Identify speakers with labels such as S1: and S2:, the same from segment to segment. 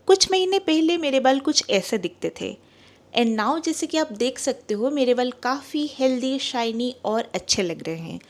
S1: कुछ महीने पहले मेरे बाल कुछ ऐसे दिखते थे एंड नाउ जैसे कि आप देख सकते हो मेरे बाल काफ़ी हेल्दी, शाइनी और अच्छे लग रहे हैं।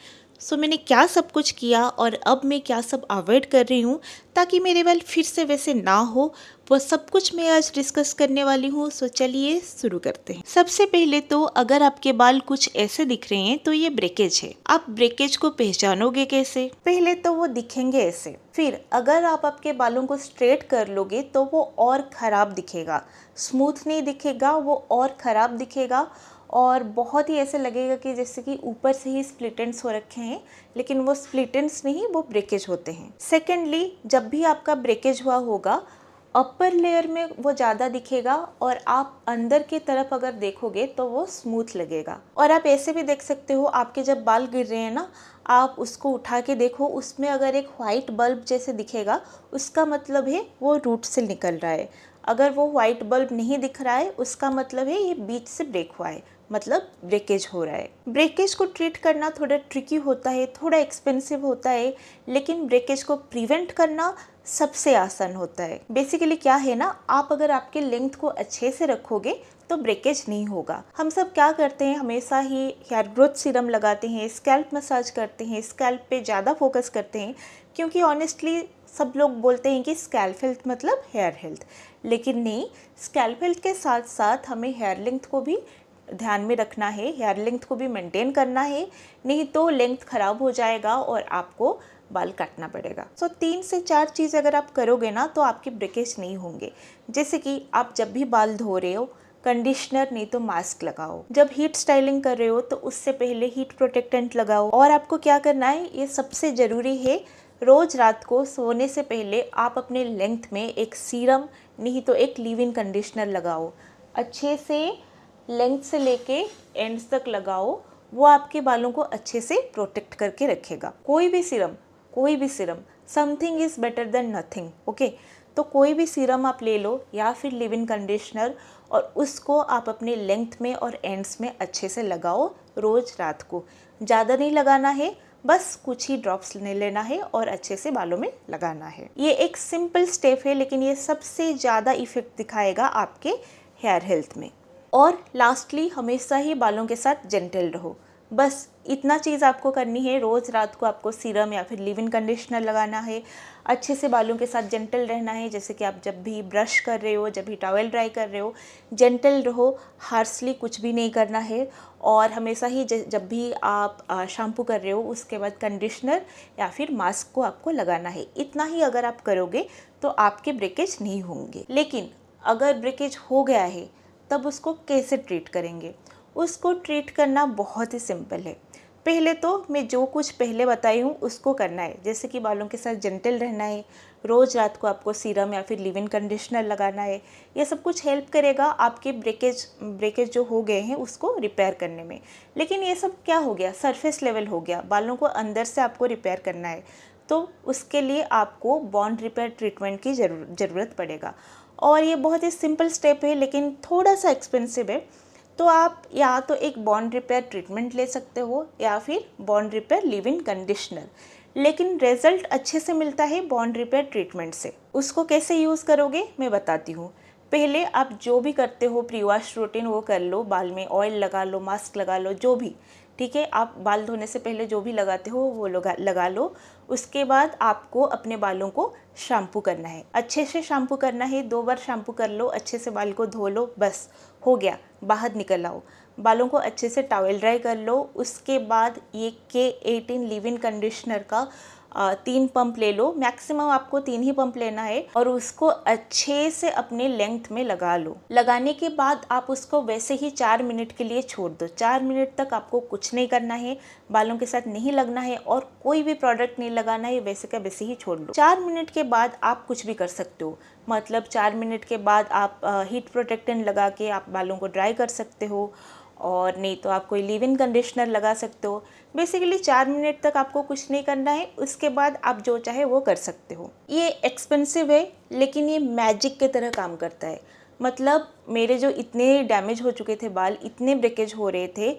S1: सो मैंने क्या सब कुछ किया और अब मैं क्या सब अवॉइड कर रही हूँ ताकि मेरे बाल फिर से वैसे ना हो, वो सब कुछ मैं आज डिस्कस करने वाली हूँ। सो चलिए शुरू करते हैं। सबसे पहले तो अगर आपके बाल कुछ ऐसे दिख रहे हैं तो ये ब्रेकेज है। आप ब्रेकेज को पहचानोगे कैसे? पहले तो वो दिखेंगे ऐसे, फिर अगर आप आपके बालों को स्ट्रेट कर लोगे तो वो और ख़राब दिखेगा, स्मूथ नहीं दिखेगा, वो और ख़राब दिखेगा और बहुत ही ऐसे लगेगा कि जैसे कि ऊपर से ही स्प्लिट एंड्स हो रखे हैं, लेकिन वो स्प्लिट एंड्स नहीं, वो ब्रेकेज होते हैं। सेकेंडली, जब भी आपका ब्रेकेज हुआ होगा अपर लेयर में वो ज़्यादा दिखेगा और आप अंदर की तरफ अगर देखोगे तो वो स्मूथ लगेगा। और आप ऐसे भी देख सकते हो, आपके जब बाल गिर रहे हैं ना, आप उसको उठा के देखो, उसमें अगर एक वाइट बल्ब जैसे दिखेगा उसका मतलब है वो रूट से निकल रहा है। अगर वो वाइट बल्ब नहीं दिख रहा है उसका मतलब है ये बीच से ब्रेक हुआ है, मतलब ब्रेकेज हो रहा है। ब्रेकेज को ट्रीट करना थोड़ा ट्रिकी होता है, थोड़ा एक्सपेंसिव होता है, लेकिन ब्रेकेज को प्रिवेंट करना सबसे आसान होता है। बेसिकली क्या है ना, आप अगर आपके लेंथ को अच्छे से रखोगे तो ब्रेकेज नहीं होगा। हम सब क्या करते हैं, हमेशा ही हेयर ग्रोथ सीरम लगाते हैं, स्कैल्प मसाज करते हैं, स्कैल्प पे ज़्यादा फोकस करते हैं, क्योंकि ऑनेस्टली सब लोग बोलते हैं कि स्कैल्प हेल्थ मतलब हेयर हेल्थ, लेकिन नहीं, स्कैल्प हेल्थ के साथ साथ हमें हेयर लेंथ को भी ध्यान में रखना है, हेयर लेंथ को भी मेंटेन करना है, नहीं तो लेंथ ख़राब हो जाएगा और आपको बाल काटना पड़ेगा। सो 3 से 4 चीज़ अगर आप करोगे ना तो आपके ब्रेकेज नहीं होंगे। जैसे कि आप जब भी बाल धो रहे हो, कंडीशनर नहीं तो मास्क लगाओ। जब हीट स्टाइलिंग कर रहे हो तो उससे पहले हीट प्रोटेक्टेंट लगाओ। और आपको क्या करना है, ये सबसे ज़रूरी है, रोज़ रात को सोने से पहले आप अपने लेंथ में एक सीरम नहीं तो एक लीव इन कंडीशनर लगाओ। अच्छे से लेंथ से लेके एंड्स तक लगाओ, वो आपके बालों को अच्छे से प्रोटेक्ट करके रखेगा। कोई भी serum, something is better than nothing, okay. तो कोई भी सीरम आप ले लो या फिर लिव इन कंडीशनर, और उसको आप अपने लेंथ में और एंड्स में अच्छे से लगाओ रोज़ रात को। ज़्यादा नहीं लगाना है, बस कुछ ही ड्रॉप्स लेना है और अच्छे से बालों में लगाना है। ये एक सिंपल स्टेप है, लेकिन ये सबसे ज़्यादा इफेक्ट दिखाएगा आपके हेयर हेल्थ में। और लास्टली, हमेशा ही बालों के साथ जेंटल रहो। बस इतना चीज़ आपको करनी है, रोज़ रात को आपको सीरम या फिर लिव इन कंडीशनर लगाना है, अच्छे से बालों के साथ जेंटल रहना है। जैसे कि आप जब भी ब्रश कर रहे हो, जब भी टॉवेल ड्राई कर रहे हो, जेंटल रहो, हार्शली कुछ भी नहीं करना है। और हमेशा ही जब भी आप शैम्पू कर रहे हो उसके बाद कंडीशनर या फिर मास्क को आपको लगाना है। इतना ही अगर आप करोगे तो आपके ब्रेकेज नहीं होंगे। लेकिन अगर ब्रेकेज हो गया है तब उसको कैसे ट्रीट करेंगे? उसको ट्रीट करना बहुत ही सिंपल है। पहले तो मैं जो कुछ पहले बताई हूँ उसको करना है। जैसे कि बालों के साथ जेंटल रहना है, रोज़ रात को आपको सीरम या फिर लिव इन कंडीशनर लगाना है। ये सब कुछ हेल्प करेगा आपके ब्रेकेज जो हो गए हैं उसको रिपेयर करने में। लेकिन ये सब क्या हो गया, सरफेस लेवल हो गया, बालों को अंदर से आपको रिपेयर करना है, तो उसके लिए आपको बॉन्ड रिपेयर ट्रीटमेंट की ज़रूरत पड़ेगा। और ये बहुत ही सिंपल स्टेप है, लेकिन थोड़ा सा एक्सपेंसिव है। तो आप या तो एक बॉन्ड रिपेयर ट्रीटमेंट ले सकते हो या फिर bond repair leave in conditioner, लेकिन रिजल्ट अच्छे से मिलता है बॉन्ड रिपेयर ट्रीटमेंट से। उसको कैसे यूज़ करोगे मैं बताती हूँ। पहले आप जो भी करते हो प्री वॉश रूटीन वो कर लो, बाल में ऑयल लगा लो, मास्क लगा लो, जो भी, ठीक है। आप बाल धोने से पहले जो भी लगाते हो वो लगा लो। उसके बाद आपको अपने बालों को शैम्पू करना है, अच्छे से शैम्पू करना है। 2 बार शैम्पू कर लो, अच्छे से बाल को धो लो, बस हो गया, बाहर निकल आओ। बालों को अच्छे से टॉवेल ड्राई कर लो। उसके बाद ये K18 लिव इन कंडीशनर का 3 पंप ले लो, मैक्सिमम आपको 3 ही पंप लेना है, और उसको अच्छे से अपने लेंथ में लगा लो। लगाने के बाद आप उसको वैसे ही 4 मिनट के लिए छोड़ दो। 4 मिनट तक आपको कुछ नहीं करना है, बालों के साथ नहीं लगना है और कोई भी प्रोडक्ट नहीं लगाना है, वैसे का वैसे ही छोड़ लो। 4 मिनट के बाद आप कुछ भी कर सकते हो, मतलब 4 मिनट के बाद आप हीट प्रोटेक्टेंट लगा के आप बालों को ड्राई कर सकते हो, और नहीं तो आप कोई लिव इन कंडीशनर लगा सकते हो। बेसिकली 4 मिनट तक आपको कुछ नहीं करना है, उसके बाद आप जो चाहे वो कर सकते हो। ये एक्सपेंसिव है, लेकिन ये मैजिक की तरह काम करता है। मतलब मेरे जो इतने डैमेज हो चुके थे बाल, इतने ब्रेकेज हो रहे थे,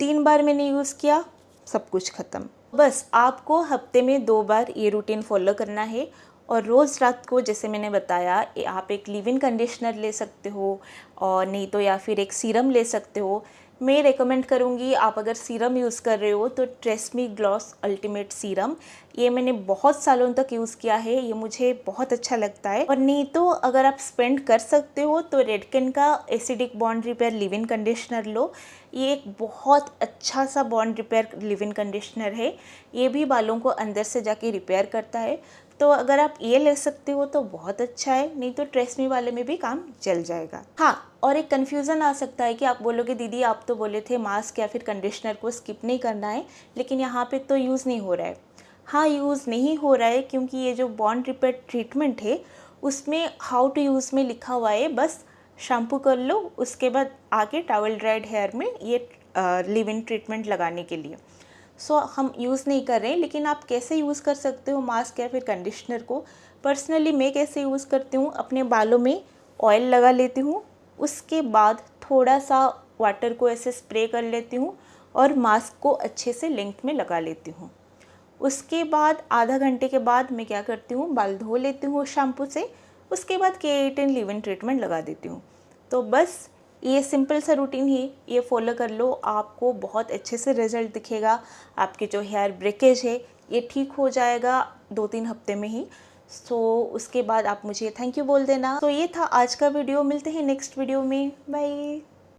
S1: 3 बार मैंने यूज़ किया, सब कुछ ख़त्म। बस आपको हफ्ते में 2 बार ये रूटीन फॉलो करना है और रोज़ रात को जैसे मैंने बताया आप एक लीव इन कंडीशनर ले सकते हो, और नहीं तो या फिर एक सीरम ले सकते हो। मैं रेकमेंड करूँगी, आप अगर सीरम यूज़ कर रहे हो तो ट्रेस्मी ग्लॉस अल्टीमेट सीरम, ये मैंने बहुत सालों तक यूज़ किया है, ये मुझे बहुत अच्छा लगता है। और नहीं तो अगर आप स्पेंड कर सकते हो तो रेडकेन का acidic bond repair leave in conditioner लो। ये एक बहुत अच्छा सा bond repair leave in conditioner है, ये भी बालों को अंदर से जाके रिपेयर करता है। तो अगर आप ये ले सकते हो तो बहुत अच्छा है, नहीं तो ट्रेस्मी वाले में भी काम चल जाएगा। हाँ, और एक कन्फ्यूज़न आ सकता है कि आप बोलोगे दीदी आप तो बोले थे मास्क या फिर कंडीशनर को स्किप नहीं करना है, लेकिन यहाँ पे तो यूज़ नहीं हो रहा है। हाँ, यूज़ नहीं हो रहा है क्योंकि ये जो बॉन्ड रिपेयर ट्रीटमेंट है उसमें हाउ टू यूज़ में लिखा हुआ है, बस शैम्पू कर लो, उसके बाद आके टॉवल ड्राइड हेयर में ये लिव इन ट्रीटमेंट लगाने के लिए। सो हम यूज़ नहीं कर रहे हैं, लेकिन आप कैसे यूज़ कर सकते हो मास्क या फिर कंडीशनर को। पर्सनली मैं कैसे यूज़ करती हूँ, अपने बालों में ऑयल लगा लेती हूँ, उसके बाद थोड़ा सा वाटर को ऐसे स्प्रे कर लेती हूँ और मास्क को अच्छे से लेंथ में लगा लेती हूँ। उसके बाद आधा घंटे के बाद मैं क्या करती हूँ, बाल धो लेती हूँ शैम्पू से, उसके बाद K18 लिव इन ट्रीटमेंट लगा देती हूँ। तो बस ये सिंपल सा रूटीन ही ये फॉलो कर लो, आपको बहुत अच्छे से रिजल्ट दिखेगा। आपके जो हेयर ब्रेकेज है ये ठीक हो जाएगा 2-3 हफ्ते में ही। सो उसके बाद आप मुझे थैंक यू बोल देना। तो ये था आज का वीडियो, मिलते हैं नेक्स्ट वीडियो में, बाय।